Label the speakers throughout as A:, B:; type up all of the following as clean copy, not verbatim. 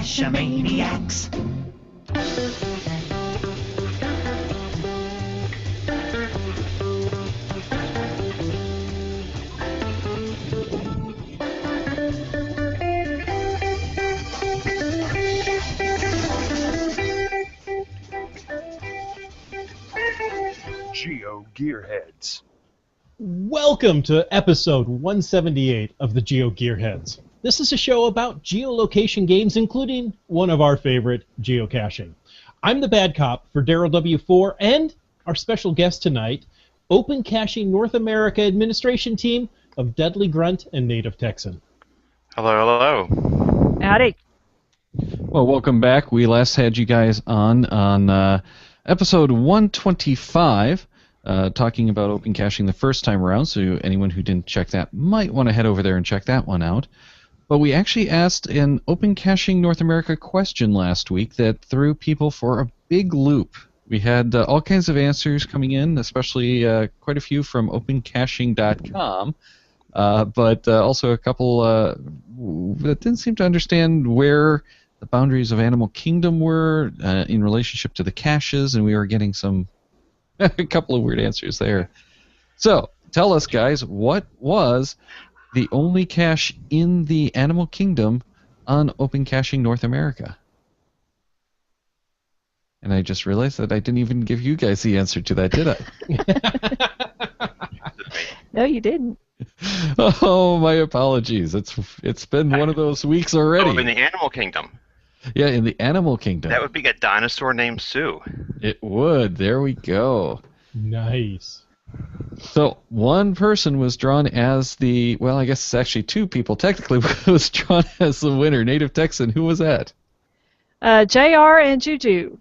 A: Cache-maniacs.
B: GeoGearHeads.
C: Welcome to episode 178 of the GeoGearHeads. This is a show about geolocation games, including one of our favorite, geocaching. I'm the bad cop for Daryl W4, and our special guest tonight, Opencaching North America Administration Team of Dudley Grunt and Native Texan.
D: Hello, hello.
E: Howdy.
F: Well, welcome back. We last had you guys on episode 125, talking about Opencaching the first time around, so anyone who didn't check that might want to head over there and check that one out. But we actually asked an Opencaching North America question last week that threw people for a big loop. We had all kinds of answers coming in, especially quite a few from Opencaching.com, but also a couple that didn't seem to understand where the boundaries of Animal Kingdom were in relationship to the caches, and we were getting a couple of weird answers there. So, tell us, guys, what was the only cache in the Animal Kingdom on Opencaching North America? And I just realized that I didn't even give you guys the answer to that, did I?
E: No, you didn't.
F: Oh, my apologies. It's been one of those weeks already.
D: Oh, in the Animal Kingdom.
F: Yeah, in the Animal Kingdom.
D: That would be a dinosaur named Sue.
F: It would. There we go.
C: Nice.
F: So one person was drawn as the, well, I guess it's actually two people technically was drawn as the winner. Native Texan, who was that?
E: JR and Juju.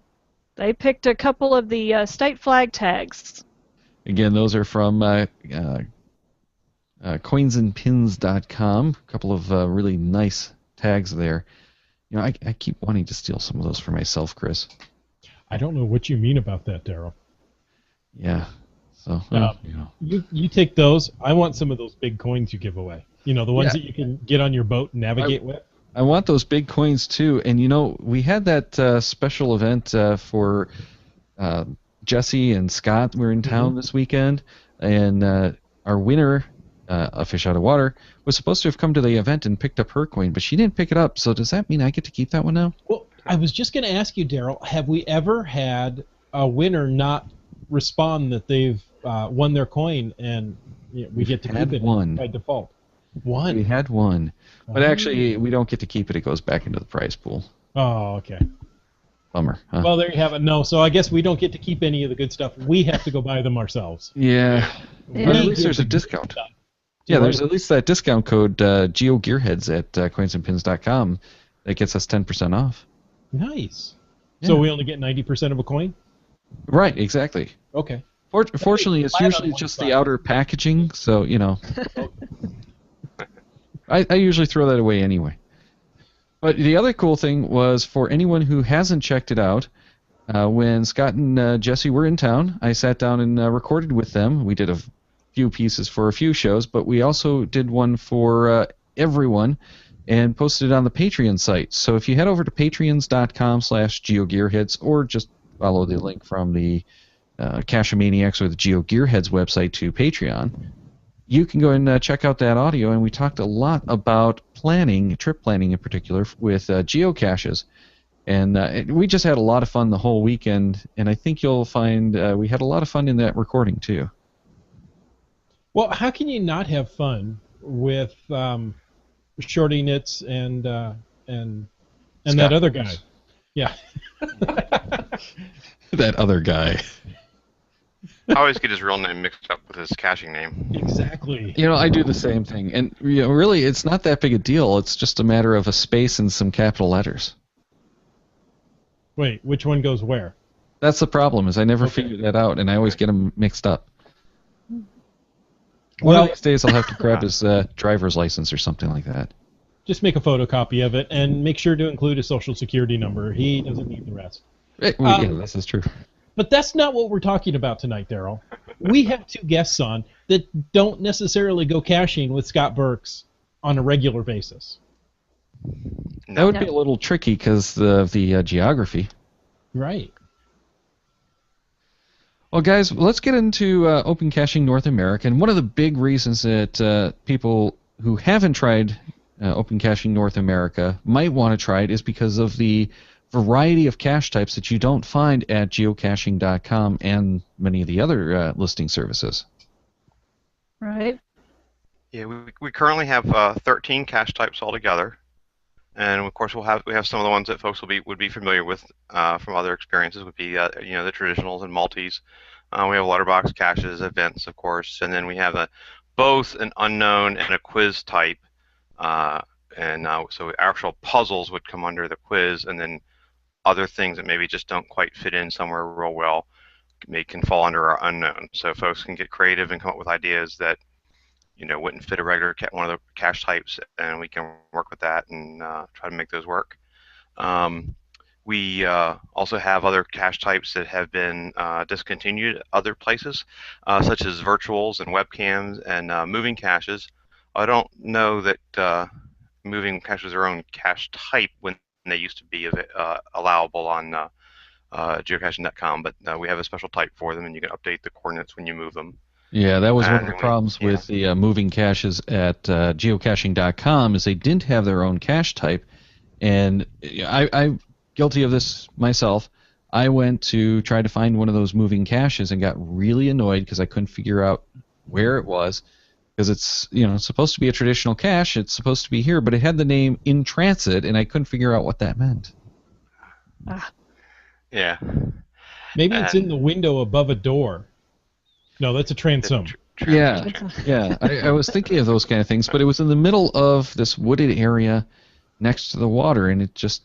E: They picked a couple of the state flag tags.
F: Again, those are from coinsandpins.com. A couple of really nice tags there. You know, I keep wanting to steal some of those for myself, Chris.
C: I don't know what you mean about that, Daryl.
F: Yeah. So,
C: You take those. I want some of those big coins you give away. You know, the ones that you can get on your boat and navigate with.
F: I want those big coins, too. And, you know, we had that special event for Jesse and Scott were in town this weekend. And our winner, A Fish Out of Water, was supposed to have come to the event and picked up her coin, but she didn't pick it up. So does that mean I get to keep that one now?
C: Well, I was just going to ask you, Daryl, have we ever had a winner not respond that they've won their coin and we get to keep it by default? One.
F: We had one. But actually, we don't get to keep it. It goes back into the prize pool.
C: Oh, okay.
F: Bummer. Huh?
C: Well, there you have it. No, so I guess we don't get to keep any of the good stuff. We have to go buy them ourselves.
F: Yeah. But at least there's a discount. Yeah, there's at least that discount code, GeoGearHeads at coinsandpins.com that gets us 10% off.
C: Nice.
F: Yeah.
C: So we only get 90% of a coin?
F: Right, exactly.
C: Okay.
F: Fortunately, it's usually just the outer packaging, so, you know. I usually throw that away anyway. But the other cool thing was, for anyone who hasn't checked it out, when Scott and Jesse were in town, I sat down and recorded with them. We did a few pieces for a few shows, but we also did one for everyone and posted it on the Patreon site. So if you head over to patreons.com/GeoGearHeads, or just follow the link from the Cache-Maniacs or the GeoGearHeads website to Patreon, you can go and check out that audio, and we talked a lot about planning, trip planning in particular, with geocaches. And we just had a lot of fun the whole weekend, and I think you'll find we had a lot of fun in that recording, too.
C: Well, how can you not have fun with Shorty Knits and that other guy? Yeah.
F: That other guy.
D: I always get his real name mixed up with his caching name.
C: Exactly.
F: You know, I do the same thing. And really, it's not that big a deal. It's just a matter of a space and some capital letters.
C: Wait, which one goes where?
F: That's the problem, is I never figure that out, and I always get them mixed up. One of these days I'll have to grab his driver's license or something like that.
C: Just make a photocopy of it and make sure to include his social security number. He doesn't need the rest.
F: Yeah, this is true.
C: But that's not what we're talking about tonight, Daryl. We have two guests on that don't necessarily go caching with Scott Burks on a regular basis.
F: That
D: No.
F: would be a little tricky because of the geography.
C: Right.
F: Well, guys, let's get into Open Caching North America. And one of the big reasons that people who haven't tried Open Caching North America might want to try it is because of the variety of cache types that you don't find at geocaching.com and many of the other listing services.
E: Right.
D: Yeah, we currently have 13 cache types altogether, and of course we have some of the ones that folks would be familiar with from other experiences. Would be the traditionals and multis. We have letterbox caches, events, of course, and then we have both an unknown and a quiz type. So actual puzzles would come under the quiz, and then other things that maybe just don't quite fit in somewhere real well can fall under our unknown. So folks can get creative and come up with ideas that wouldn't fit a regular one of the cache types, and we can work with that and try to make those work. We also have other cache types that have been discontinued other places, such as virtuals and webcams and moving caches. I don't know that moving caches are their own cache type when they used to be allowable on geocaching.com, but we have a special type for them, and you can update the coordinates when you move them.
F: Yeah, that was one of the problems with the moving caches at geocaching.com is they didn't have their own cache type, and I'm guilty of this myself. I went to try to find one of those moving caches and got really annoyed because I couldn't figure out where it was, because it's supposed to be a traditional cache. It's supposed to be here, but it had the name In Transit, and I couldn't figure out what that meant.
D: Yeah.
C: Maybe it's in the window above a door. No, that's a transom.
F: Yeah. I was thinking of those kind of things, but it was in the middle of this wooded area next to the water, and it just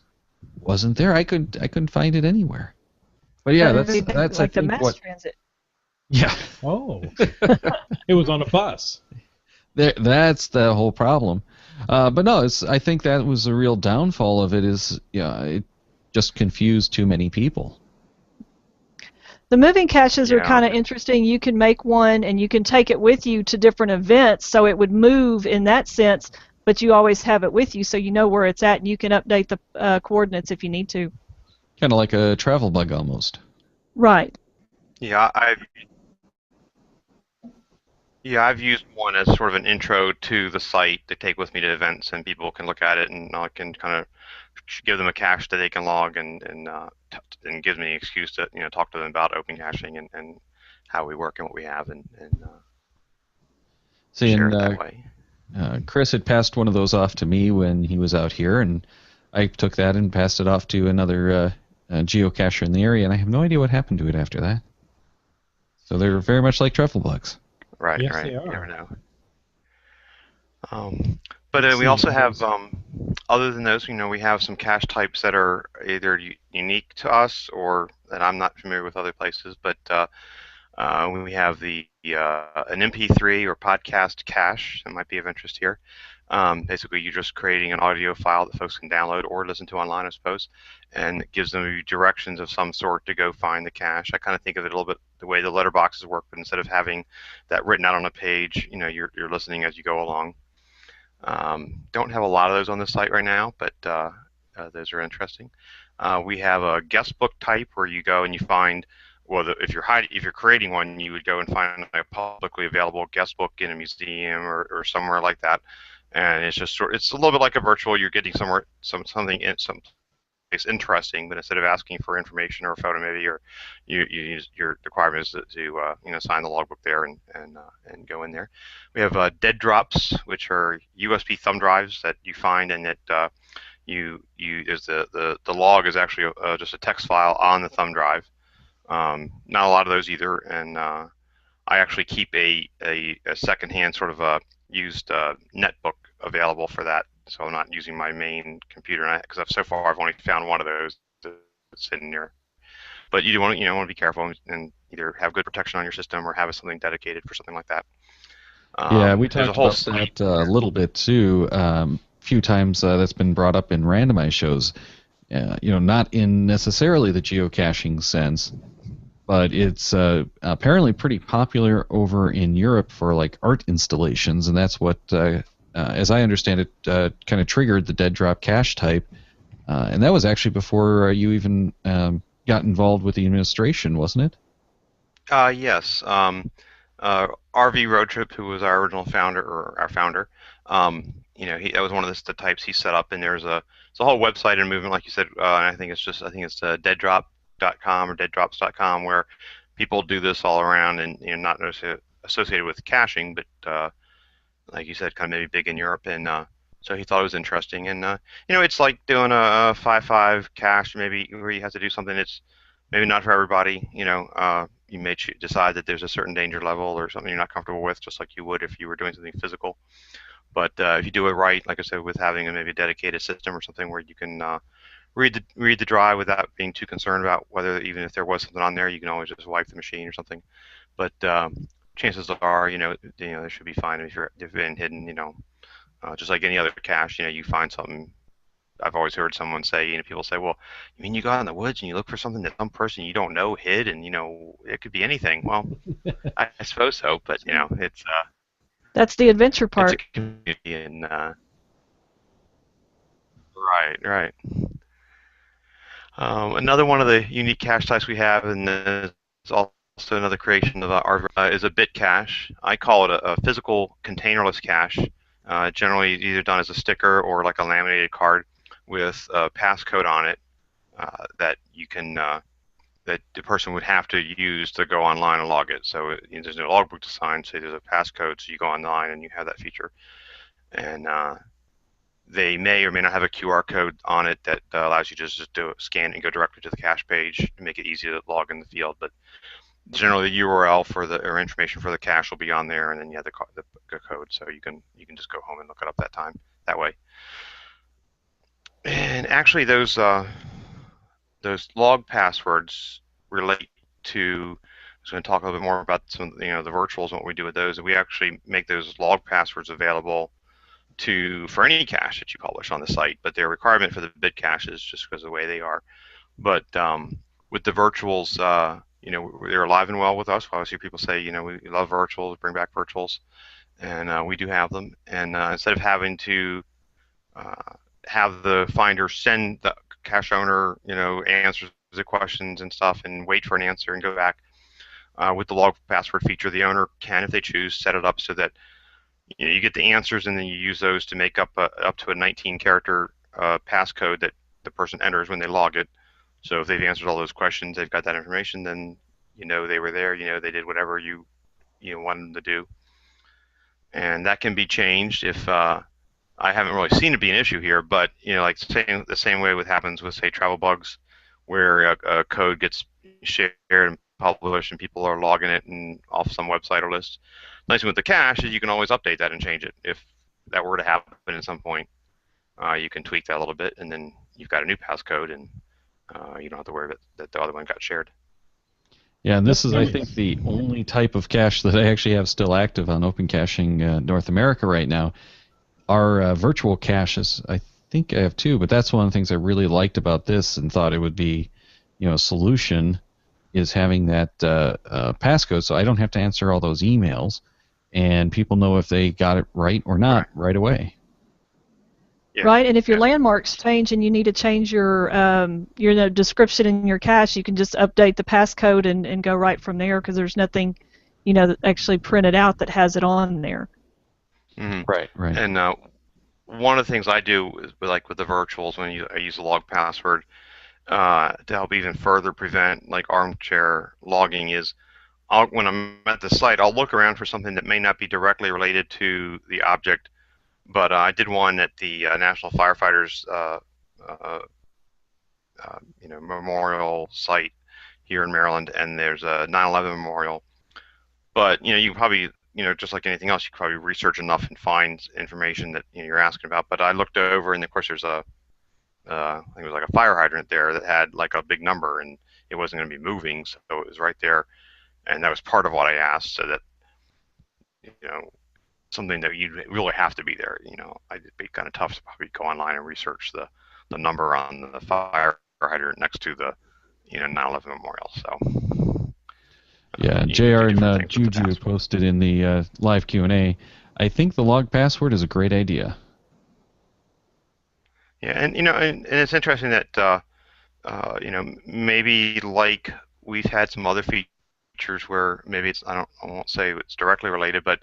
F: wasn't there. I couldn't find it anywhere. But yeah, that's
E: like
F: I
E: the
F: think
E: mass transit.
F: Yeah.
C: Oh. It was on a bus.
F: That's the whole problem. But no, I think that was the real downfall of it is it just confused too many people.
E: The moving caches are kind of interesting. You can make one and you can take it with you to different events, so it would move in that sense, but you always have it with you so you know where it's at and you can update the coordinates if you need to.
F: Kind of like a travel bug almost.
E: Right.
D: Yeah, I've used one as sort of an intro to the site to take with me to events, and people can look at it, and I can kind of give them a cache that they can log, and gives me an excuse to talk to them about open caching and how we work and what we have, and share it that way.
F: Chris had passed one of those off to me when he was out here, and I took that and passed it off to another geocacher in the area, and I have no idea what happened to it after that. So they're very much like truffle bugs.
D: Right,
C: yes,
D: right.
C: They are.
D: You never know. But we also have, other than those, we have some cache types that are either unique to us or that I'm not familiar with other places. But we have an MP3 or podcast cache that might be of interest here. Basically, you're just creating an audio file that folks can download or listen to online, I suppose, and it gives them directions of some sort to go find the cache. I kind of think of it a little bit the way the letterboxes work, but instead of having that written out on a page, you're listening as you go along. Don't have a lot of those on the site right now, but those are interesting. We have a guest book type where you go and you find, if you're creating one, you would go and find a publicly available guest book in a museum or somewhere like that. And it's just it's a little bit like a virtual. You're getting something in some place interesting, but instead of asking for information or a photo, maybe your requirement is to sign the logbook there and go in there. We have dead drops, which are USB thumb drives that you find, and that the log is actually just a text file on the thumb drive. Not a lot of those either, and I actually keep a secondhand sort of a used netbook available for that, so I'm not using my main computer, because so far I've only found one of those that's sitting there. But you do want to be careful and either have good protection on your system or have something dedicated for something like that.
F: Yeah, we talked about that a little bit too. Few times that's been brought up in randomized shows. Not in necessarily the geocaching sense, but it's apparently pretty popular over in Europe for like art installations, and that's what as I understand it, kind of triggered the dead drop cache type, and that was actually before you even got involved with the administration, wasn't it?
D: Yes. RV Road Trip, who was our original founder, or our founder, that was one of the types he set up, and there's a whole website and movement, like you said, and I think it's deaddrop.com or deaddrops.com, where people do this all around, and not necessarily associated with caching, but like you said, kind of maybe big in Europe, and so he thought it was interesting, and it's like doing a 5.5 cache, maybe where you have to do something that's maybe not for everybody. You may decide that there's a certain danger level or something you're not comfortable with, just like you would if you were doing something physical. But if you do it right, like I said, with having maybe a dedicated system or something where you can read the drive without being too concerned about whether, even if there was something on there, you can always just wipe the machine or something. But chances are, they should be fine if you've been hidden. Just like any other cache, you find something. I've always heard someone say, people say, well, you mean you go out in the woods and you look for something that some person you don't know hid, and it could be anything. Well, I suppose so, but it's
E: that's the adventure part.
D: It's a community, and right. Another one of the unique cache types we have, and it's also another creation of our is a bit cache. I call it a physical containerless cache. Generally either done as a sticker or like a laminated card with a passcode on it that you can that the person would have to use to go online and log it. So there's no logbook to sign, so there's a passcode, so you go online and you have that feature. And they may or may not have a QR code on it that allows you to just do a scan and go directly to the cache page to make it easy to log in the field. But generally, the URL or information for the cache will be on there, and then you have the code, so you can just go home and look it up that way. And actually, those log passwords relate to. I was going to talk a little bit more about some, the virtuals and what we do with those. And we actually make those log passwords available for any cache that you publish on the site, but their requirement for the bit caches just because of the way they are. But with the virtuals, they're alive and well with us. I always hear people say, we love virtuals, bring back virtuals, and we do have them. And instead of having to have the finder send the cache owner, answers the questions and stuff, and wait for an answer and go back, with the log password feature, the owner can, if they choose, set it up so that you get the answers, and then you use those to make up to a 19-character passcode that the person enters when they log it. So if they've answered all those questions, they've got that information, then they were there, they did whatever you wanted them to do. And that can be changed if I haven't really seen it be an issue here, but like the same way what happens with, say, travel bugs, where a code gets shared and published and people are logging it and off some website or list. Nice thing with the cache is you can always update that and change it. If that were to happen at some point, you can tweak that a little bit, and then you've got a new passcode, and you don't have to worry that the other one got shared.
F: Yeah, and this is, I think, the only type of cache that I actually have still active on Opencaching North America right now. Our virtual caches, I think I have two, but that's one of the things I really liked about this and thought it would be, a solution, is having that passcode, so I don't have to answer all those emails, and people know if they got it right or not right away.
E: Yeah. Right, and if your landmarks change and you need to change your description in your cache, you can just update the passcode and go right from there, because there's nothing, that actually printed out that has it on there.
D: Mm-hmm.
F: Right.
D: And one of the things I do is with the virtuals, when I use a log password to help even further prevent armchair logging, is when I'm at the site, I'll look around for something that may not be directly related to the object. But I did one at the National Firefighters memorial site here in Maryland, and there's a 9/11 memorial. But you probably, just like anything else, you could probably research enough and find information that you're asking about. But I looked over, and of course there's I think it was like a fire hydrant there that had like a big number, and it wasn't going to be moving, so it was right there, and that was part of what I asked, so that something that you'd really have to be there. It'd be kind of tough to probably go online and research the number on the fire hydrant next to the 9/11 memorial. So
F: yeah, JR and Juju posted in the live Q&A. I think the log password is a great idea.
D: Yeah, and and it's interesting that maybe like we've had some other features where maybe I won't say it's directly related, but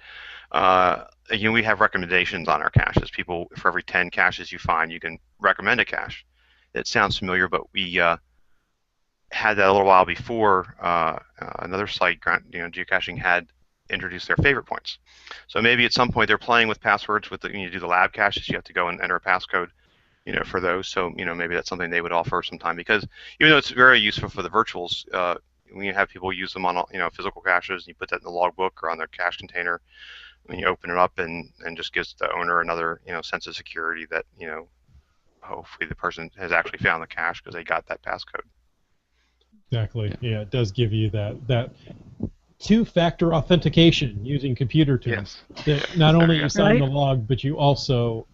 D: we have recommendations on our caches. People, for every 10 caches you find, you can recommend a cache. It sounds familiar, but we had that a little while before. Another site, geocaching, had introduced their favorite points. So maybe at some point they're playing with passwords. When you do the lab caches, you have to go and enter a passcode, for those. So maybe that's something they would offer sometime, because even though it's very useful for the virtuals, when you have people use them on physical caches, and you put that in the logbook or on their cache container, when you open it up and just gives the owner another sense of security that hopefully the person has actually found the cache because they got that passcode.
C: Exactly. Yeah, it does give you that two-factor authentication using computer tools.
D: Yes.
C: That not only you sign
E: Right.
C: the log, but you also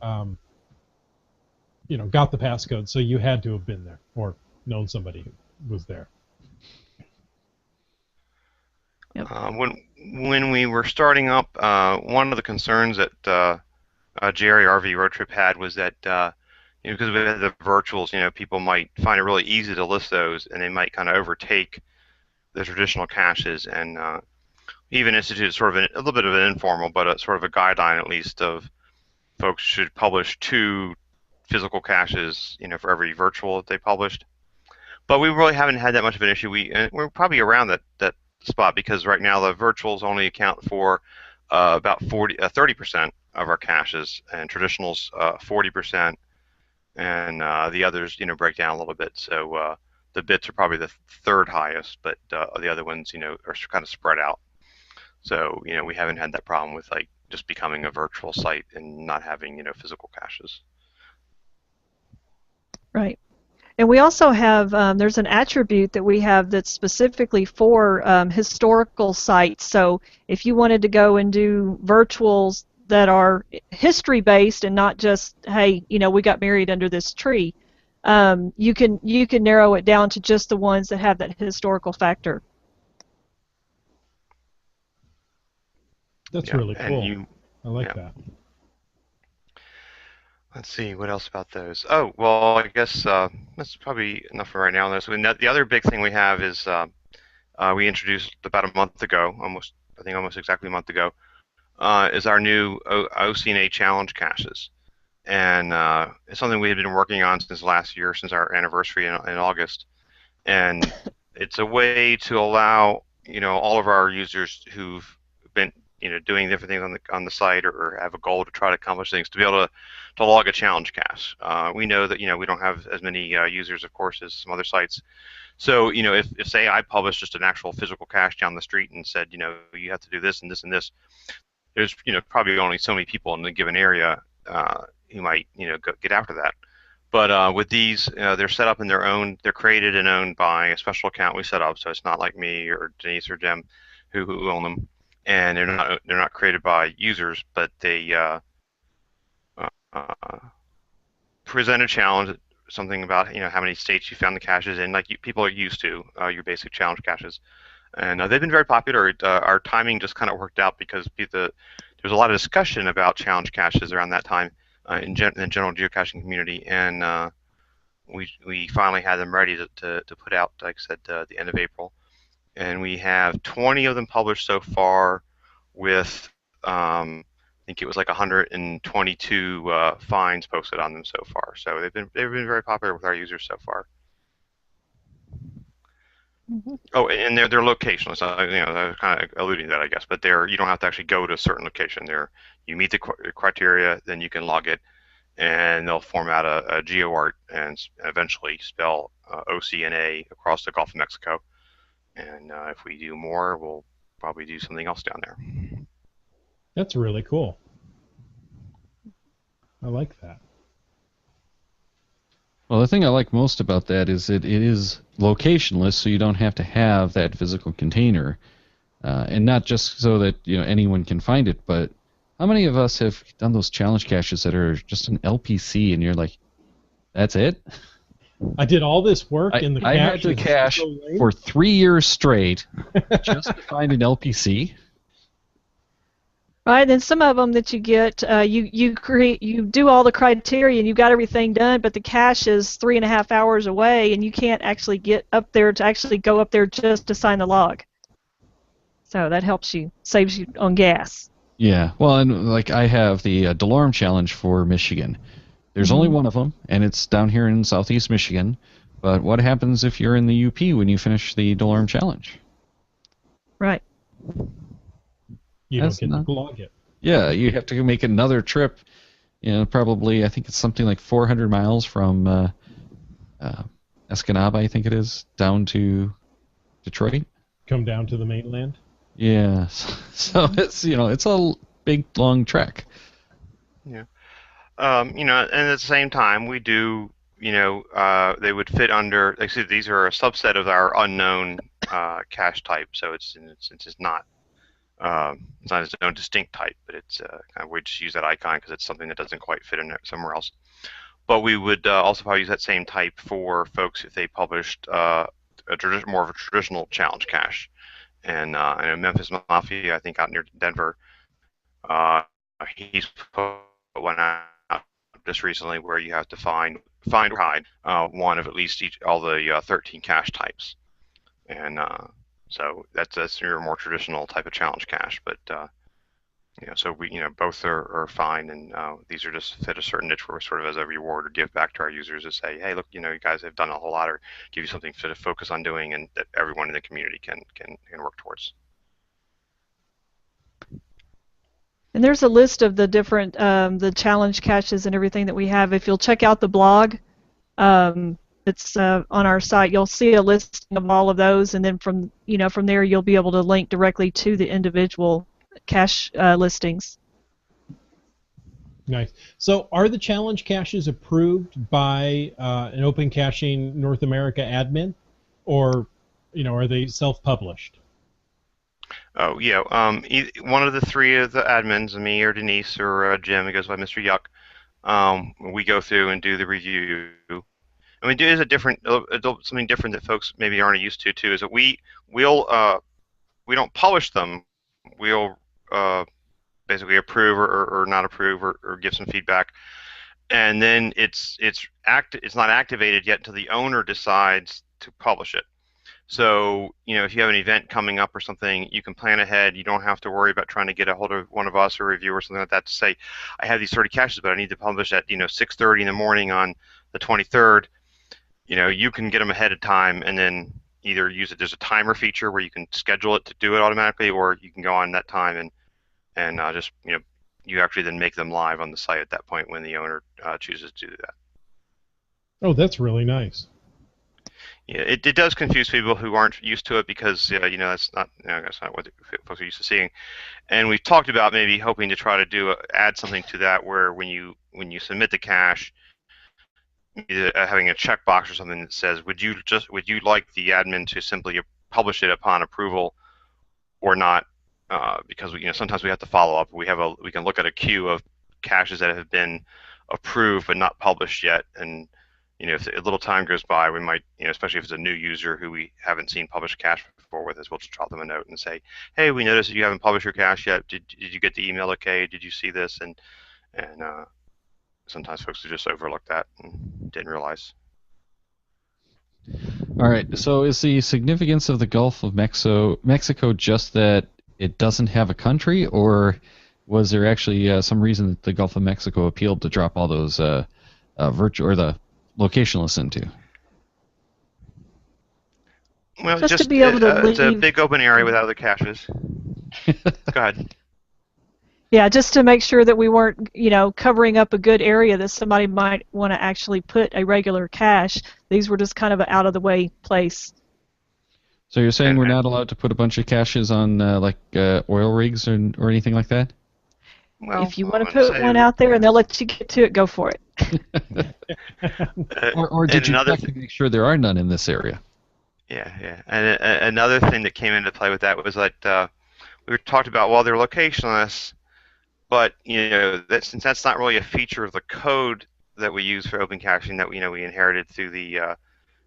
C: got the passcode, so you had to have been there or known somebody who was there.
E: Yep.
D: When we were starting up, one of the concerns that Jerry RV Road Trip had was that because we had the virtuals, people might find it really easy to list those, and they might kind of overtake the traditional caches, and even instituted sort of a little bit of an informal, but sort of a guideline at least of folks should publish 2 physical caches, for every virtual that they published. But we really haven't had that much of an issue. We're probably around that spot, because right now the virtuals only account for about 30% of our caches, and traditionals 40%, and the others break down a little bit. So the bits are probably the 3rd highest, but the other ones are kind of spread out. So we haven't had that problem with like just becoming a virtual site and not having physical caches.
E: Right. And we also have, there's an attribute that we have that's specifically for historical sites. So if you wanted to go and do virtuals that are history-based and not just, hey, we got married under this tree, you can narrow it down to just the ones that have that historical factor.
C: That's really cool. I like that.
D: Let's see, what else about those? Oh, well, I guess that's probably enough for right now. So the other big thing we have is we introduced about a month ago, almost exactly a month ago, is our new OCNA challenge caches. And it's something we had been working on since last year, since our anniversary in August. And it's a way to allow all of our users who've been doing different things on the site, or have a goal to try to accomplish things, to be able to log a challenge cache. We know that we don't have as many users, of course, as some other sites. So if say I published just an actual physical cache down the street and said you have to do this and this and this, there's probably only so many people in the given area who might get after that. But with these, they're set up in their own. They're created and owned by a special account we set up, so it's not like me or Denise or Jim who own them. And they're not created by users, but they present a challenge, something about how many states you found the caches in, like people are used to your basic challenge caches, and they've been very popular. Our timing just kind of worked out because there was a lot of discussion about challenge caches around that time in the general geocaching community, and we finally had them ready to put out, like I said, at the end of April. And we have 20 of them published so far, with I think it was like 122 finds posted on them so far. So they've been very popular with our users so far. Mm-hmm. Oh, and they're locational. So they're kind of alluding to that, I guess. But you don't have to actually go to a certain location. You meet the criteria, then you can log it, and they'll format a GeoArt and eventually spell OCNA across the Gulf of Mexico. And if we do more, we'll probably do something else down there.
C: That's really cool. I like that.
F: Well, the thing I like most about that is it is locationless, so you don't have to have that physical container, and not just so that anyone can find it. But how many of us have done those challenge caches that are just an LPC, and you're like, that's it?
C: I did all this work in the cache.
F: I had to cache for 3 years straight just to find an LPC.
E: Right, then some of them that you get, you do all the criteria and you've got everything done, but the cache is 3.5 hours away, and you can't actually get up there to actually go up there just to sign the log. So that helps you, saves you on gas.
F: Yeah, well, and like I have the Delorme Challenge for Michigan. There's only one of them, and it's down here in southeast Michigan. But what happens if you're in the UP when you finish the Delorme Challenge?
E: Right.
C: You don't get to log it.
F: Yeah, you have to make another trip. Probably I think it's something like 400 miles from Escanaba, I think it is, down to Detroit.
C: Come down to the mainland.
F: Yeah, so it's it's a big long trek.
D: Yeah. And at the same time, we do, they would fit under. Like I said, these are a subset of our unknown cache type, so it's just not. It's not its own distinct type, but it's we just use that icon because it's something that doesn't quite fit in there somewhere else. But we would also probably use that same type for folks if they published more of a traditional challenge cache. And Memphis Mafia, I think out near Denver, he's put one out just recently where you have to find or hide one of at least all the 13 cache types. And so that's your more traditional type of challenge cache, but so we both are fine, and these are just fit a certain niche where sort of as a reward or give back to our users to say, hey, look, you guys have done a whole lot, or give you something to focus on doing, and that everyone in the community can work towards.
E: And there's a list of the different the challenge caches and everything that we have. If you'll check out the blog, it's on our site. You'll see a list of all of those, and then from there you'll be able to link directly to the individual cache listings.
C: Nice. So, are the challenge caches approved by an Opencaching North America admin, or are they self-published?
D: Oh yeah. One of the three of the admins, me or Denise or Jim, it goes by Mr. Yuck. We go through and do the review. And we do is something different that folks maybe aren't used to too. Is that we don't publish them. We'll basically approve or not approve or give some feedback, and then it's not activated yet until the owner decides to publish it. So if you have an event coming up or something, you can plan ahead. You don't have to worry about trying to get a hold of one of us or review or something like that to say, I have these 30 caches, but I need to publish at 6:30 in the morning on the 23rd. You can get them ahead of time and then either use it. There's a timer feature where you can schedule it to do it automatically, or you can go on that time and just you actually then make them live on the site at that point when the owner chooses to do that.
C: Oh, that's really nice.
D: Yeah, it does confuse people who aren't used to it because that's not what folks are used to seeing. And we've talked about maybe hoping to try to add something to that where when you submit the cache, having a checkbox or something that says, would you like the admin to simply publish it upon approval or not? Because sometimes we have to follow up. We can look at a queue of caches that have been approved but not published yet, and if a little time goes by, we might, especially if it's a new user who we haven't seen publish a cache before with us, we'll just drop them a note and say, hey, we noticed that you haven't published your cache yet. Did you get the email okay? Did you see this? And sometimes folks just overlook that and didn't realize.
F: All right. So is the significance of the Gulf of Mexico just that it doesn't have a country, or was there actually some reason that the Gulf of Mexico appealed to drop all those virtual or the location lists into?
D: Well, just to be able to it's a big open area with other caches. Go ahead.
E: Yeah, just to make sure that we weren't, covering up a good area that somebody might want to actually put a regular cache. These were just kind of an out-of-the-way place.
F: So you're saying we're not allowed to put a bunch of caches on oil rigs or anything like that?
E: Well, if you want to put one out there and they'll let you get to it, go for it.
F: or did you check to make sure there are none in this area?
D: Yeah. And another thing that came into play with that was that we talked about, well, they're locationless, but since that's not really a feature of the code that we use for Opencaching that we inherited through the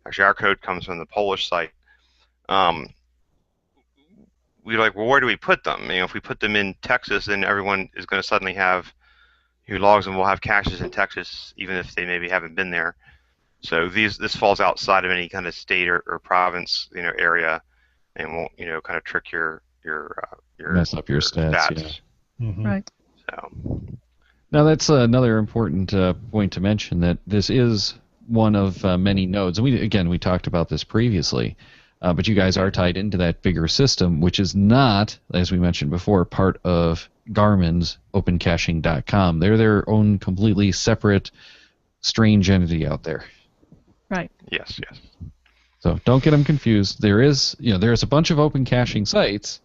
D: actually our code comes from the Polish site. we're like, well, where do we put them? You know, if we put them in Texas, then everyone is going to suddenly have who logs them will have caches in Texas, even if they maybe haven't been there. So this falls outside of any kind of state or province, you know, area, and won't, you know, kind of trick your
F: mess up your stats.
E: Yeah. Right.
D: So
F: now that's another important point to mention, that this is one of many nodes, and we talked about this previously, but you guys are tied into that bigger system, which is not, as we mentioned before, part of Garmin's Opencaching.com. They're their own completely separate, strange entity out there.
E: Right.
D: Yes.
F: So don't get them confused. There's a bunch of open caching sites,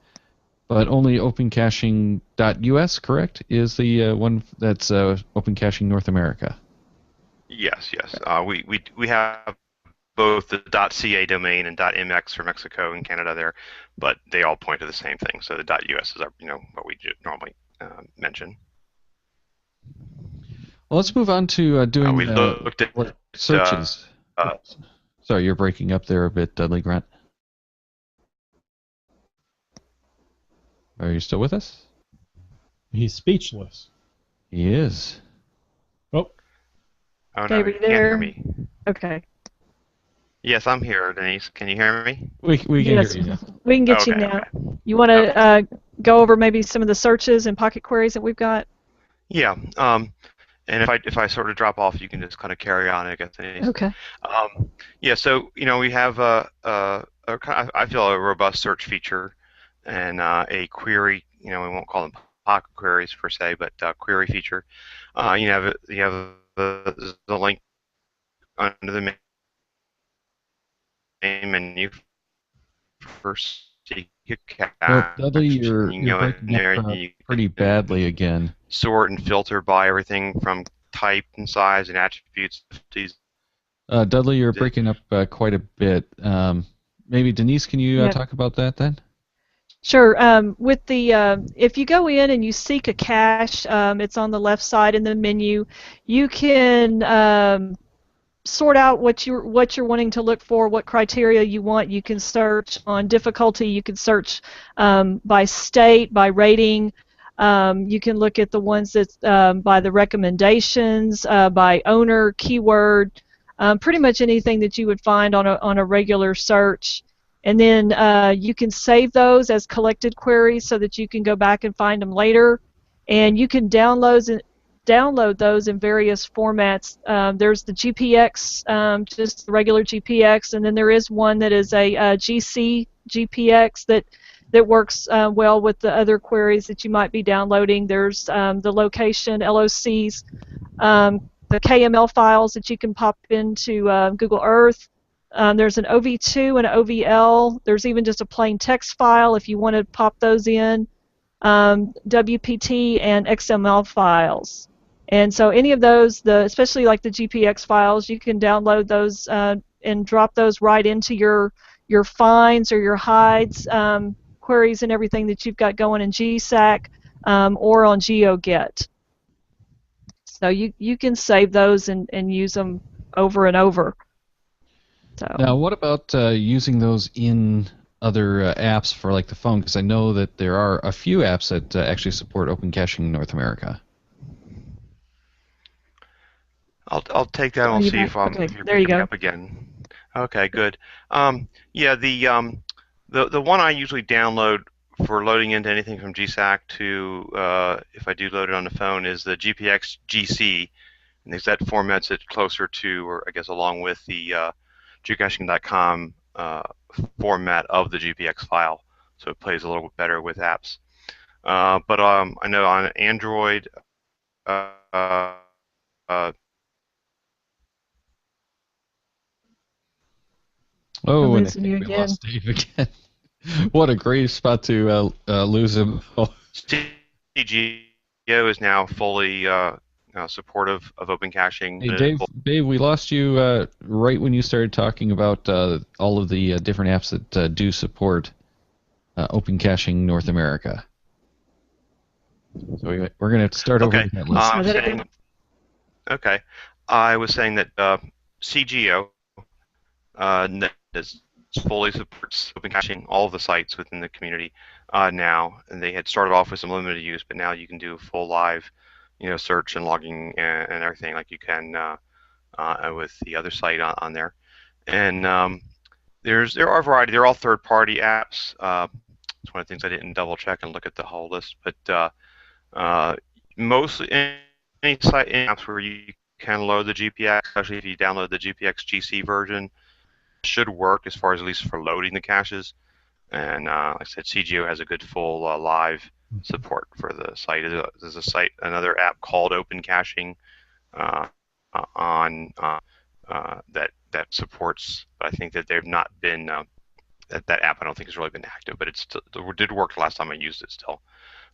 F: but only opencaching.us, correct, is the one that's Open Caching North America.
D: Yes. We have both the .ca domain and .mx for Mexico and Canada there, but they all point to the same thing. So the .us is our, you know, what we normally mention.
F: Well, let's move on to doing
D: we looked at
F: searches. Sorry, you're breaking up there a bit, Dudley Grant. Are you still with us?
C: He's speechless.
F: He is.
C: Oh.
D: Oh, no,
E: David,
D: you can't hear me.
E: Okay.
D: Yes, I'm here, Denise. Can you hear me?
F: We can hear you now.
E: We can get you now. Okay. You want to go over maybe some of the searches and pocket queries that we've got?
D: Yeah. And if I sort of drop off, you can just kind of carry on, I guess.
E: Okay.
D: Yeah. So we have I feel a robust search feature and a query. We won't call them pocket queries per se, but query feature. You have the link under the main menu for seek a cache.
F: Well, Dudley, you're breaking up pretty badly again.
D: Sort and filter by everything from type and size and attributes.
F: Dudley, you're breaking up quite a bit. Maybe Denise, can you talk about that then?
E: Sure. With the if you go in and you seek a cache, it's on the left side in the menu. You can sort out what you're wanting to look for, what criteria you want. You can search on difficulty. You can search by state, by rating. You can look at the ones that's by the recommendations, by owner, keyword, pretty much anything that you would find on a regular search. And then you can save those as collected queries so that you can go back and find them later. And you can download those in various formats. There's the GPX, just the regular GPX, and then there is one that is a GC GPX that works well with the other queries that you might be downloading. There's the location LOCs, the KML files that you can pop into Google Earth. There's an OV2 and an OVL. There's even just a plain text file if you want to pop those in. WPT and XML files. And so any of those, especially like the GPX files, you can download those and drop those right into your finds or your hides queries and everything that you've got going in GSAC or on GeoGet. So you can save those and use them over and over. So.
F: Now, what about using those in other apps for like the phone? Because I know that there are a few apps that actually support Open Caching in North America.
D: I'll take that and we'll see if you're picking up again. Okay, good. Yeah, the one I usually download for loading into anything from GSAC to if I do load it on the phone is the GPX GC, and that formats it closer to, or I guess along with the GeoCaching.com format of the GPX file, so it plays a little bit better with apps. But I know on Android,
F: oh, and I think we lost Dave again. What a great spot to lose him.
D: CGO is now fully supportive of Open Caching.
F: Hey, Dave, we lost you right when you started talking about all of the different apps that do support Open Caching North America. So we're going to have to start over with that list.
D: Okay. I was saying that CGO fully supports open caching all of the sites within the community now, and they had started off with some limited use, but now you can do full live, search and logging and everything like you can with the other site on there. And there are a variety. They're all third-party apps. It's one of the things I didn't double check and look at the whole list, but mostly any site apps where you can load the GPX, especially if you download the GPX GC version, should work as far as at least for loading the caches. And like I said, CGO has a good full live support for the site. There's a site, another app called Opencaching on that supports. But I think that they've not been that app. I don't think has really been active, but it did work the last time I used it still.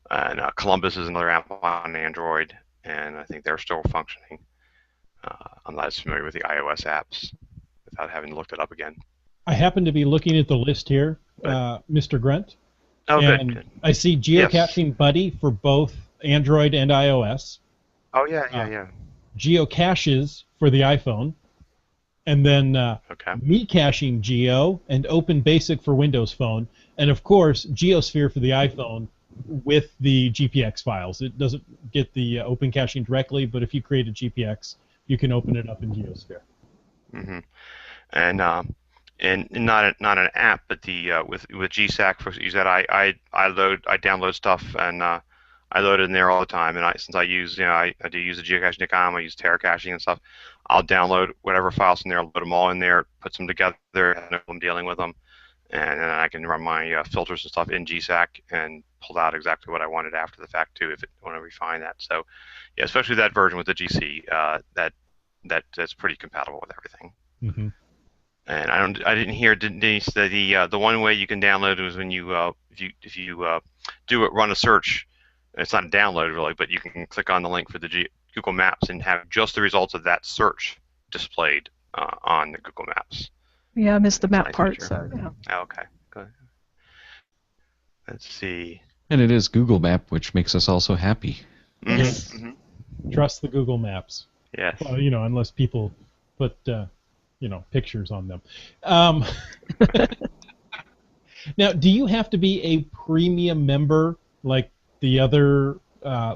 D: And Columbus is another app on Android, and I think they're still functioning. I'm not as familiar with the iOS apps without having looked it up again.
C: I happen to be looking at the list here, Mr. Grunt.
D: Oh,
C: and
D: good.
C: I see Geocaching Buddy for both Android and iOS.
D: Oh, yeah.
C: Geocaches for the iPhone. And then Me Caching Geo and Open Basic for Windows Phone. And, of course, Geosphere for the iPhone with the GPX files. It doesn't get the Open Caching directly, but if you create a GPX, you can open it up in Geosphere.
D: Mm-hmm. And not an app, but the with GSAC for use that I download stuff and I load it in there all the time. And since I use I do use the geocaching.com, I use Terra caching and stuff. I'll download whatever files in there, load them all in there, put them together, and I'm dealing with them, and then I can run my filters and stuff in GSAC and pull out exactly what I wanted after the fact too, if I want to refine that. So yeah, especially that version with the GC, that's pretty compatible with everything.
C: Mm-hmm.
D: And I didn't hear Denise the one way you can download it was when you if you run a search. It's not a download really, but you can click on the link for the Google Maps and have just the results of that search displayed on the Google Maps.
E: Yeah, I missed the map
D: nice
E: part.
D: feature.
E: So yeah.
D: Oh, okay, good. Let's see.
F: And it is Google Map, which makes us also happy.
D: Mm-hmm.
C: Yes.
D: Mm-hmm.
C: Trust the Google Maps.
D: Yes.
C: Well, unless people put pictures on them. Now, do you have to be a premium member like the other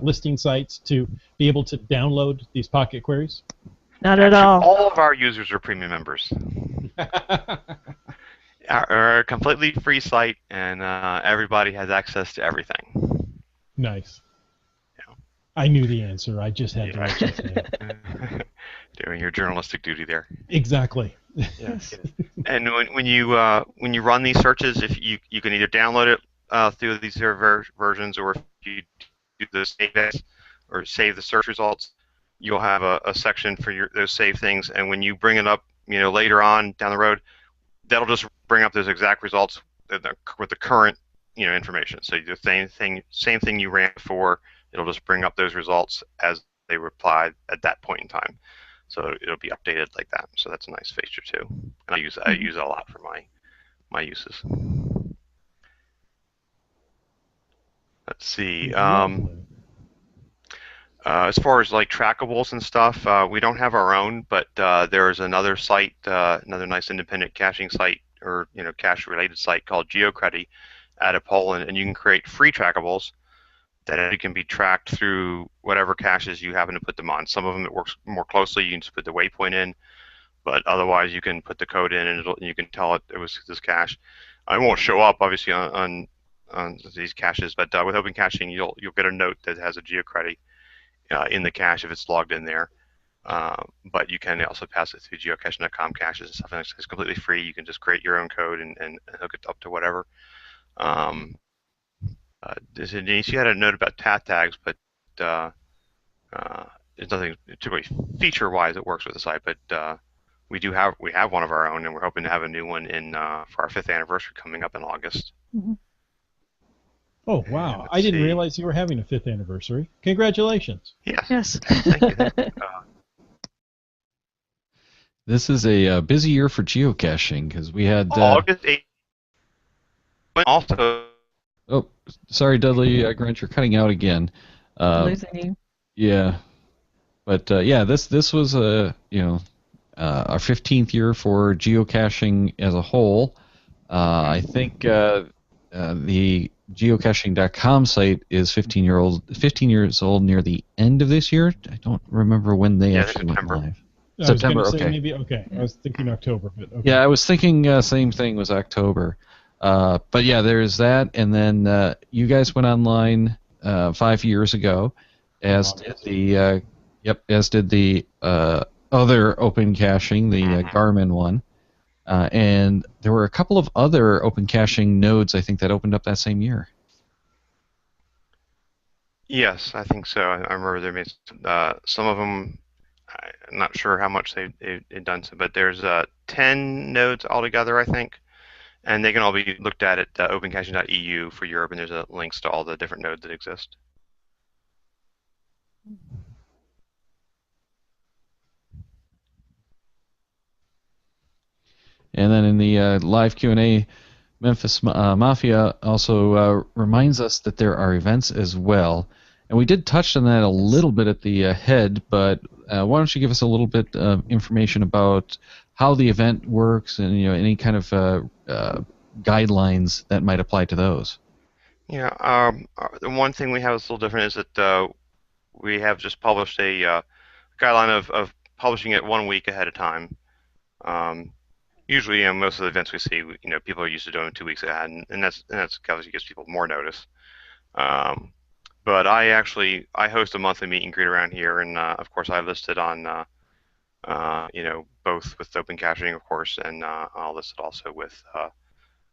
C: listing sites to be able to download these pocket queries?
E: Not at all.
D: All of our users are premium members. Our a completely free site, and everybody has access to everything.
C: Nice.
D: Yeah.
C: I knew the answer. I just had to let you say it.
D: Doing your journalistic duty there.
C: Exactly.
D: Yes. And when you run these searches, if you can either download it through these versions, or if you do the save as or save the search results, you'll have a section for those saved things. And when you bring it up, later on down the road, that'll just bring up those exact results with the current information. So the same thing you ran before, it'll just bring up those results as they replied at that point in time. So it'll be updated like that. So that's a nice feature too. And I use it a lot for my uses. Let's see. As far as like trackables and stuff, we don't have our own, but there's another site, another nice independent caching site or cache-related site called GeoGearHeads out of Poland, and you can create free trackables that can be tracked through whatever caches you happen to put them on. Some of them it works more closely. You can just put the waypoint in, but otherwise you can put the code in and you can tell it was this cache. It won't show up obviously on these caches, but with Opencaching you'll get a note that has a GeoGearHeads in the cache if it's logged in there. But you can also pass it through geocaching.com caches and stuff, and it's completely free. You can just create your own code and hook it up to whatever. Denise, you had a note about tat tags, but there's nothing particularly feature-wise that works with the site. But we have one of our own, and we're hoping to have a new one in for our 5th anniversary coming up in August.
E: Mm-hmm.
C: Oh wow! I didn't realize you were having a 5th anniversary. Congratulations!
E: Yes.
D: Thank you.
F: This is a busy year for geocaching because we had
D: August 8th. Also.
F: Oh, sorry, Dudley Grunt, you're cutting out again.
E: Losing you.
F: Yeah, but this was our 15th year for geocaching as a whole. I think the geocaching.com site is 15 years old near the end of this year. I don't remember when they actually went live.
C: September,
F: okay.
C: Maybe, okay. I was thinking October, but okay.
F: Yeah, I was thinking same thing was October. But yeah, there's that, and then you guys went online 5 years ago, as did the other open caching, the Garmin one, and there were a couple of other open caching nodes I think that opened up that same year.
D: Yes, I think so. I remember there made some of them. I'm not sure how much they've done, but there's 10 nodes altogether, I think, and they can all be looked at opencaching.eu for Europe, and there's links to all the different nodes that exist.
F: And then in the live Q&A, Memphis Mafia also reminds us that there are events as well. And we did touch on that a little bit at the head, but why don't you give us a little bit of information about how the event works and any kind of guidelines that might apply to those?
D: Yeah, the one thing we have that's a little different is that we have just published a guideline of publishing it 1 week ahead of time. Usually, most of the events we see, people are used to doing 2 weeks ahead, and that's obviously gives people more notice. But I host a monthly meet and greet around here, and of course I listed on both with Open Caching, of course, and I'll list it also with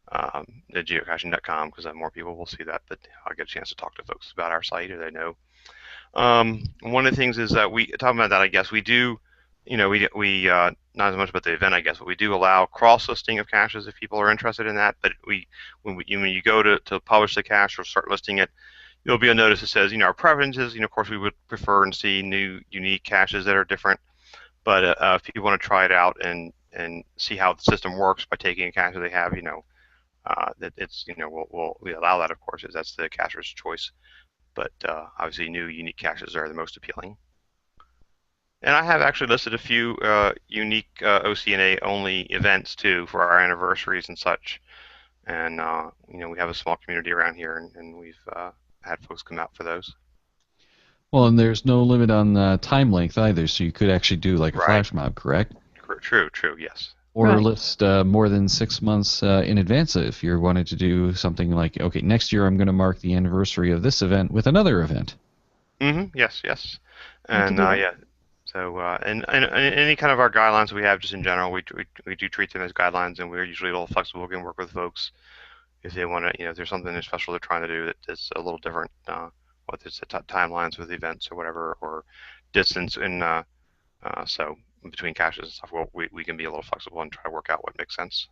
D: the geocaching.com because more people will see that. But I'll get a chance to talk to folks about our site, or they know. One of the things is that talking about that, I guess we do. We not as much about the event, I guess, but we do allow cross-listing of caches if people are interested in that. But when you go to publish the cache or start listing it, you'll be a notice that says, our preferences. Of course, we would prefer and see new, unique caches that are different. But if people want to try it out and see how the system works by taking a cache that they have, that it's, we allow that, of course, as that's the cacher's choice. But obviously, new, unique caches are the most appealing. And I have actually listed a few unique OCNA only events too for our anniversaries and such. And we have a small community around here, and we've had folks come out for those.
F: Well, and there's no limit on time length either, so you could actually do like a flash mob, correct?
D: True, yes.
F: Or list more than 6 months in advance if you wanted to do something like, okay, next year I'm going to mark the anniversary of this event with another event.
D: Yes. And yeah. So, and any kind of our guidelines we have just in general, we do treat them as guidelines, and we're usually a little flexible. We can work with folks if they want to, if there's something special they're trying to do that's a little different, whether it's the timelines with events or whatever, or distance so between caches and stuff. We can be a little flexible and try to work out what makes sense.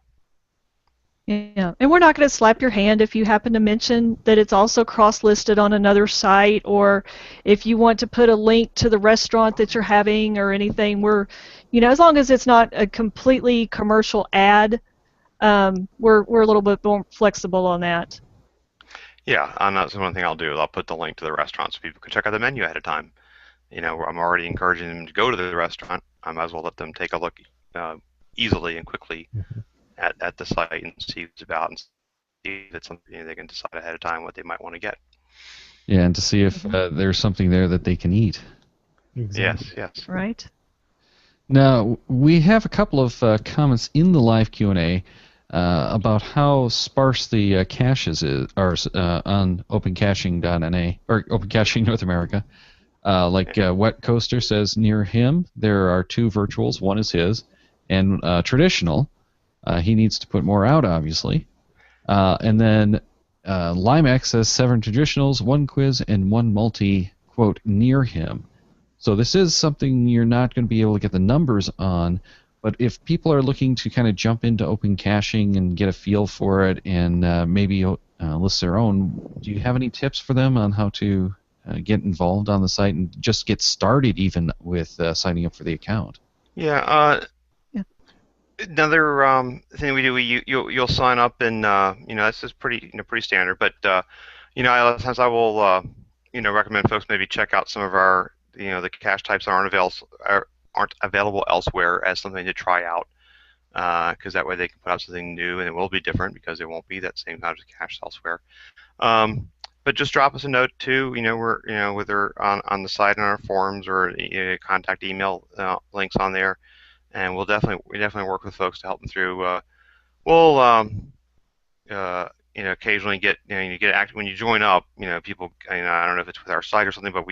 E: Yeah, and we're not going to slap your hand if you happen to mention that it's also cross-listed on another site, or if you want to put a link to the restaurant that you're having or anything. We're, as long as it's not a completely commercial ad, we're a little bit more flexible on that.
D: Yeah, that's one thing I'll do. I'll put the link to the restaurant so people can check out the menu ahead of time. I'm already encouraging them to go to the restaurant. I might as well let them take a look easily and quickly at the site and see what it's about and see if it's something they can decide ahead of time what they might want to get.
F: Yeah, and to see if there's something there that they can eat.
C: Exactly.
D: Yes.
E: Right.
F: Now, we have a couple of comments in the live Q&A about how sparse the caches are on opencaching.na, or Open Caching North America. Wet Coaster says near him there are 2 virtuals, one is his, and traditional. He needs to put more out, obviously. And then Limax says 7 traditionals, 1 quiz, and 1 multi, quote, near him. So this is something you're not going to be able to get the numbers on, but if people are looking to kind of jump into open caching and get a feel for it and maybe list their own, do you have any tips for them on how to get involved on the site and just get started even with signing up for the account?
D: Yeah. Another thing we do, you'll sign up, and this is pretty standard. But a lot of times I will recommend folks maybe check out some of our the cache types that aren't available elsewhere as something to try out. because that way they can put out something new, and it will be different because it won't be that same kind of cache elsewhere. But just drop us a note too. We're whether on the site on our forums or contact email links on there, and we definitely work with folks to help them through. We'll occasionally get you get active when you join up. People. I don't know if it's with our site or something, but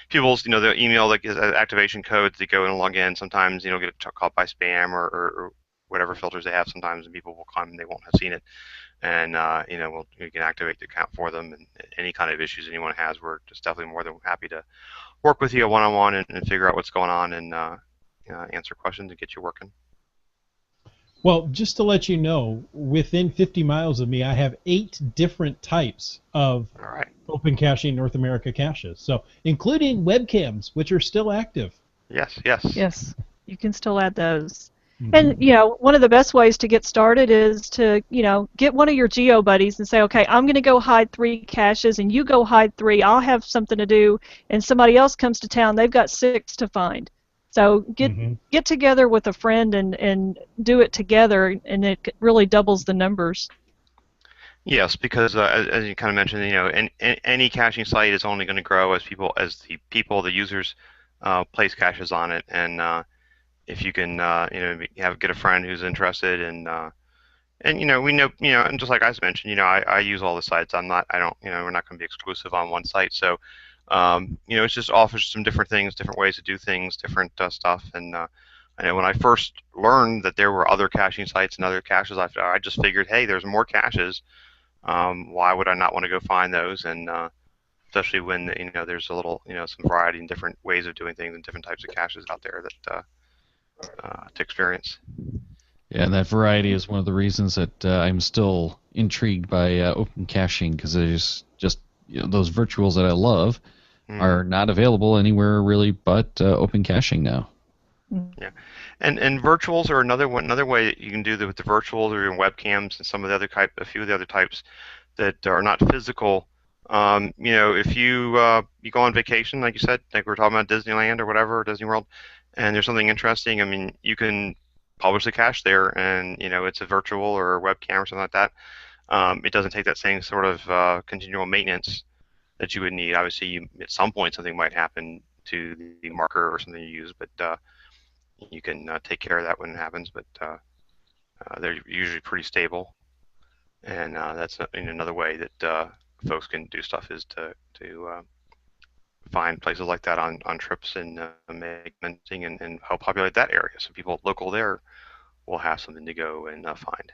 D: people's the email that gives activation codes. They go and log in. Sometimes get caught by spam or whatever filters they have. Sometimes and people will come and they won't have seen it, and we can activate the account for them. And any kind of issues anyone has, we're just definitely more than happy to work with you one-on-one and figure out what's going on and answer questions and get you working.
C: Well, just to let you know, within 50 miles of me, I have 8 different types of Opencaching North America caches, so including webcams, which are still active.
D: Yes.
E: Yes, you can still add those. And one of the best ways to get started is to get one of your geo buddies and say, okay, I'm going to go hide 3 caches, and you go hide 3. I'll have something to do, and somebody else comes to town. They've got 6 to find. So get together with a friend and do it together, and it really doubles the numbers.
D: Yes, because as you kind of mentioned, any caching site is only going to grow as the users place caches on it, and if you can get a friend who's interested and we know and just like I mentioned, I use all the sites. We're not going to be exclusive on one site, so. It just offers some different things, different ways to do things, different stuff. And I know when I first learned that there were other caching sites and other caches, I just figured, hey, there's more caches. Why would I not want to go find those? And especially when there's a little some variety and different ways of doing things and different types of caches out there that to experience.
F: Yeah, and that variety is one of the reasons that I'm still intrigued by open caching, because there's just those virtuals that I love are not available anywhere really but open caching now.
D: Yeah, and virtuals are another way that you can do with the virtuals or your webcams and some of the other a few of the other types that are not physical. If you go on vacation, like you said, like we were talking about Disneyland or whatever, Disney World, and there's something interesting. I mean, you can publish the cache there, and it's a virtual or a webcam or something like that. It doesn't take that same sort of continual maintenance that you would need. Obviously, at some point something might happen to the marker or something you use, but you can take care of that when it happens. But they're usually pretty stable, and that's another way that folks can do stuff is to find places like that on trips and make mentioning and help populate that area, so people local there will have something to go and find.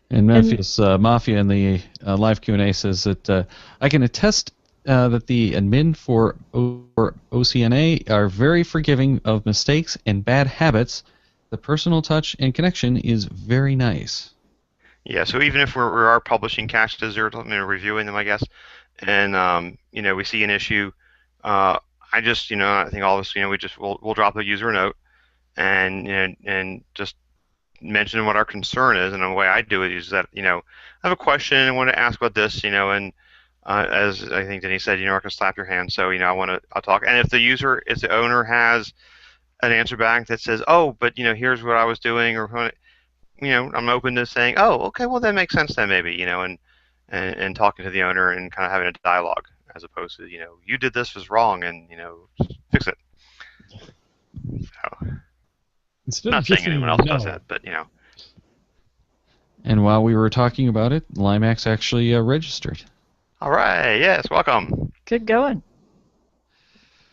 F: And Memphis Mafia in the live Q&A says that I can attest that the admin for OCNA are very forgiving of mistakes and bad habits. The personal touch and connection is very nice.
D: Yeah, so even if we are publishing caches or reviewing them, I guess, and we see an issue, I think all of us, we'll drop a user a note and just mention what our concern is. And the way I do it is that I have a question and want to ask about this, and as I think Denise said, I can slap your hand. So I'll talk. And if the owner has an answer back that says, oh, but here's what I was doing, or I'm open to saying, oh, okay, well that makes sense then maybe, and talking to the owner and kind of having a dialogue as opposed to you did this was wrong and fix it. So. Not saying anyone else does that, but
F: And while we were talking about it, Limax actually registered.
D: All right, yes, welcome.
E: Good going.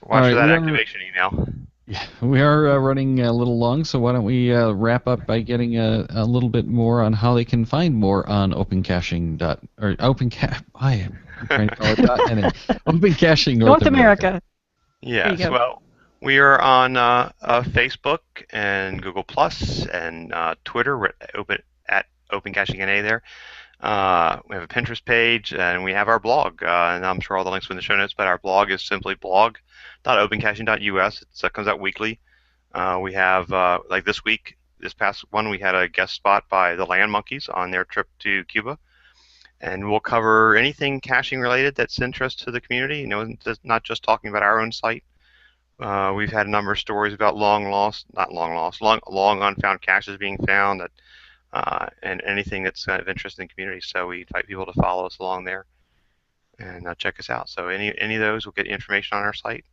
D: Watch for that activation email.
F: Yeah, we are running a little long, so why don't we wrap up by getting a little bit more on how they can find more on Opencaching I am trying to call it Opencaching North America.
D: Yes, well. We are on Facebook and Google Plus and Twitter. We're at Opencaching.NA there. We have a Pinterest page and we have our blog. And I'm sure all the links are in the show notes, but our blog is simply blog.opencaching.us. It comes out weekly. We have, like this past one, we had a guest spot by the Land Monkeys on their trip to Cuba. And we'll cover anything caching related that's interest to the community. Not just talking about our own site, We've had a number of stories about long unfound caches being found, and anything that's of interest in the community. So we invite people to follow us along there and check us out. So any of those will get information on our site.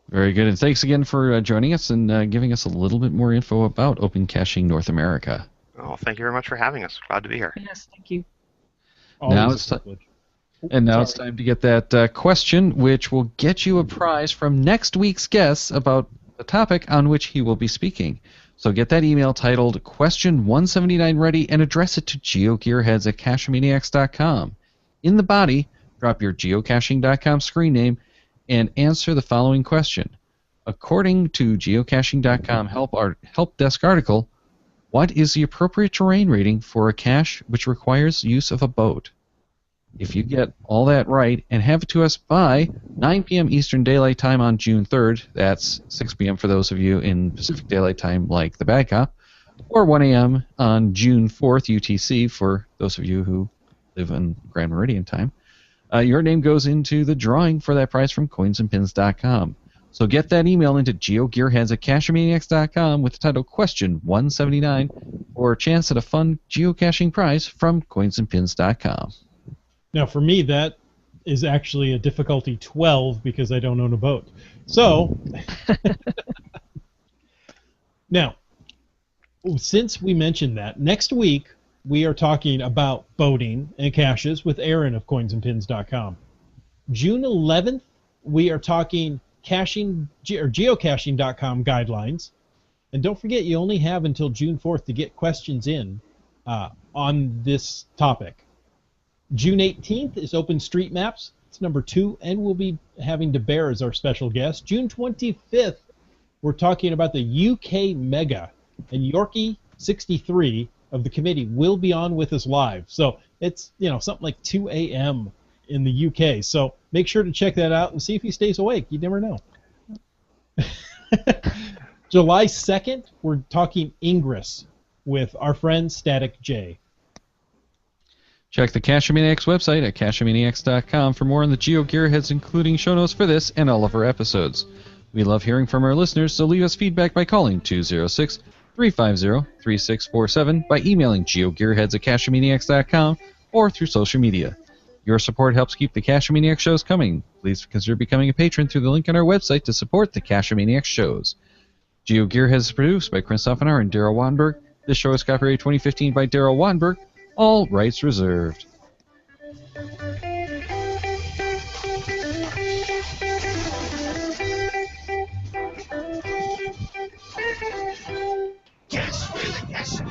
F: Very good, and thanks again for joining us and giving us a little bit more info about Opencaching North America.
D: Oh, thank you very much for having us. Glad to be here.
E: Yes, thank you.
F: Now it's it's time to get that question, which will get you a prize from next week's guest about the topic on which he will be speaking. So get that email titled Question 179 ready and address it to GeoGearHeads at CacheManiacs.com. In the body, drop your geocaching.com screen name and answer the following question. According to geocaching.com help desk article, what is the appropriate terrain rating for a cache which requires use of a boat? If you get all that right and have it to us by 9 p.m. Eastern Daylight Time on June 3rd, that's 6 p.m. for those of you in Pacific Daylight Time like the Bad Cop, or 1 a.m. on June 4th UTC for those of you who live in Grand Meridian Time, your name goes into the drawing for that prize from coinsandpins.com. So get that email into GeoGearHeads at CacheManiacs.com with the title Question 179 for a chance at a fun geocaching prize from coinsandpins.com.
C: Now, for me, that is actually a difficulty 12 because I don't own a boat. So, now, since we mentioned that, next week we are talking about boating and caches with Aaron of coinsandpins.com. June 11th, we are talking caching or geocaching.com guidelines. And don't forget, you only have until June 4th to get questions in on this topic. June 18th is OpenStreetMaps. It's number 2, and we'll be having DeBear as our special guest. June 25th, we're talking about the UK Mega, and Yorkie63 of the committee will be on with us live. So it's something like 2 a.m. in the UK. So make sure to check that out and see if he stays awake. You never know. July 2nd, we're talking Ingress with our friend Static J.
F: Check the Cachemaniacs website at cachemaniacs.com for more on the GeoGearHeads, including show notes for this and all of our episodes. We love hearing from our listeners, so leave us feedback by calling 206-350-3647, by emailing geogearheads at cachemaniacs.com, or through social media. Your support helps keep the Cachemaniacs shows coming. Please consider becoming a patron through the link on our website to support the Cachemaniacs shows. GeoGearHeads is produced by Chris Offenauer and Daryl Wanberg. This show is copyright 2015 by Daryl Wanberg. All rights reserved.
A: Yes, really, yes.